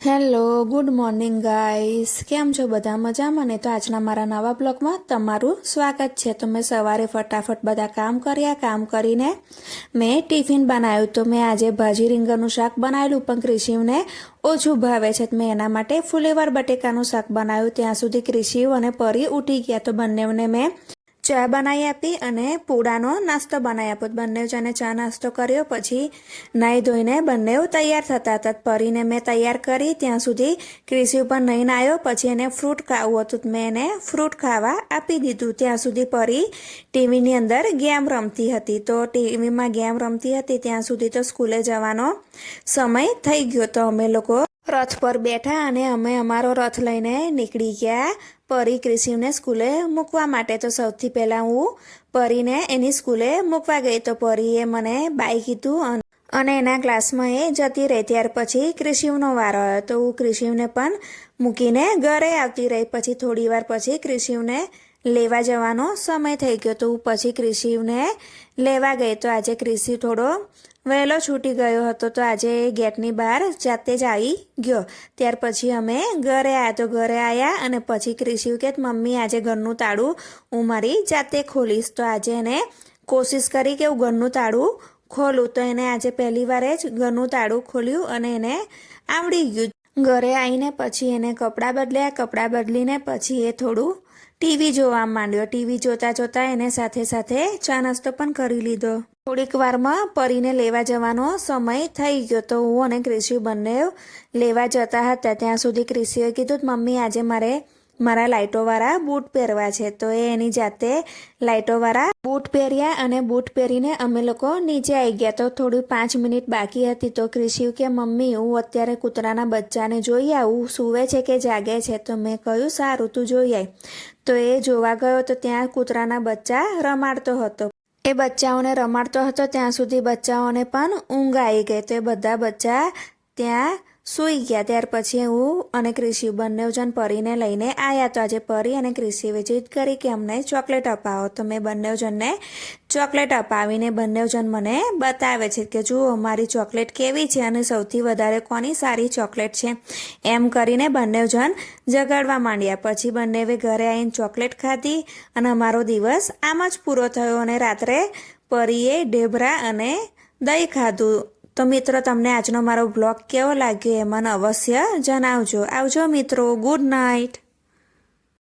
Hello good morning guys, કેમ છો બધા મજામાં ને? તો આજના મારા નવા બ્લોગમાં તમારું સ્વાગત છે. તો મેં સવારે ફટાફટ બધા કામ કરીને મેં ટિફિન બનાવ્યું. તો મેં આજે ભાજી રીંગણનું શાક બનાવેલું, પણ ક્રિશિવને ઓછું ભાવે છે. મેં એના માટે ફુલેવર બટેકાનું શાક બનાવ્યું. ત્યાં સુધી ક્રિશિવ અને પરી ઉઠી ગયા, તો બંનેને મેં ચા બનાવી આપી અને પૂડાનો નાસ્તો બનાવી આપ્યો. બંને જણે ચા નાસ્તો કર્યો, પછી નાહી ધોઈને બંને તૈયાર થતા હતા. પરીને મેં તૈયાર કરી, ત્યાં સુધી ક્રિશિવ પણ નહીં આવ્યો. પછી એને ફ્રૂટ ખાવું હતું, મેં એને ફ્રૂટ ખાવા આપી દીધું. ત્યાં સુધી પરી ટીવીની અંદર ગેમ રમતી હતી. તો ટીવીમાં ગેમ રમતી હતી ત્યાં સુધી તો સ્કૂલે જવાનો સમય થઈ ગયો. તો અમે લોકો રથ પર બેઠા અને અમે અમારો રથ લઈને નીકળી ગયા પરી ક્રિશિવને સ્કૂલે મૂકવા માટે. તો સૌથી પહેલાં હું પરીને એની સ્કૂલે મૂકવા ગઈ. તો પરીએ મને બાય કીધું અને એના ક્લાસમાં એ જતી રહી. ત્યાર પછી ક્રિશિવનો વારો આવ્યો. તો હું ક્રિશિવને પણ મૂકીને ઘરે આવતી રહી. પછી થોડી વાર પછી ક્રિશિવને લેવા જવાનો સમય થઈ ગયો. તો હું પછી ક્રિશિવને લેવા ગઈ. તો આજે ક્રિશિવ થોડો વહેલો છૂટી ગયો હતો, તો આજે ગેટની બહાર જાતે જ આવી ગયો. ત્યાર પછી અમે ઘરે આવ્યા. તો ઘરે આવ્યા અને પછી ક્રિશિવ કે મમ્મી આજે ઘરનું તાળું હું મારી જાતે ખોલીશ. તો આજે એને કોશિશ કરી કે હું ઘરનું તાળું ખોલું. તો એને આજે પહેલી વાર જ ઘરનું તાળું ખોલ્યું અને એને આવડી ગયું. ઘરે આવીને પછી એને કપડાં બદલ્યા. કપડાં બદલીને પછી એ થોડું ટીવી જોવા માંડ્યો. ટીવી જોતા જોતા એને સાથે સાથે ચા નાસ્તો પણ કરી લીધો. થોડીક વારમાં પરીને લેવા જવાનો સમય થઈ ગયો. તો હું અને ક્રિશિવ બંને લેવા જતા હતા. ત્યાં સુધી ક્રિશિવે કીધું મમ્મી આજે મારા લાઇટોવાળા બૂટ પહેરવા છે. તો એ એની જાતે લાઇટોવાળા બૂટ પહેર્યા અને બૂટ પહેરીને અમે લોકો નીચે આવી ગયા. તો થોડી 5 મિનિટ બાકી હતી. તો ક્રિશિવ કે મમ્મી હું અત્યારે કૂતરાના બચ્ચાને જોઈ આવું, સૂવે છે કે જાગે છે? તો મેં કહ્યું સારું, તું જોઈ આય. તો એ જોવા ગયો તો ત્યાં કૂતરાના બચ્ચા રમાડતો હતો. એ બચ્ચાઓને રમાડતો હતો ત્યાં સુધી બચ્ચાઓને પણ ઊંઘ આવી ગઈ. તો એ બધા બચ્ચા ત્યાં સૂઈ ગયા. ત્યાર પછી હું અને ક્રિશિવ બંને જણ પરીને લઈને આવ્યા. તો આજે પરી અને ક્રિશિવે જીદ કરી કે અમને ચોકલેટ અપાવો. તો મેં બંને જણને ચોકલેટ અપાવીને બંને જણ મને બતાવે છે કે જુઓ મારી ચોકલેટ કેવી છે અને સૌથી વધારે કોની સારી ચોકલેટ છે. એમ કરીને બંને જણ ઝઘડવા માંડ્યા. પછી બંને ઘરે આવીને ચોકલેટ ખાધી અને અમારો દિવસ આમ જ પૂરો થયો. અને રાત્રે પરીએ ઢેબરા અને દહીં ખાધું. તો મિત્રો, તમને આજનો મારો બ્લોગ કેવો લાગ્યો એ મને અવશ્ય જણાવજો. આવજો મિત્રો, ગુડ નાઇટ.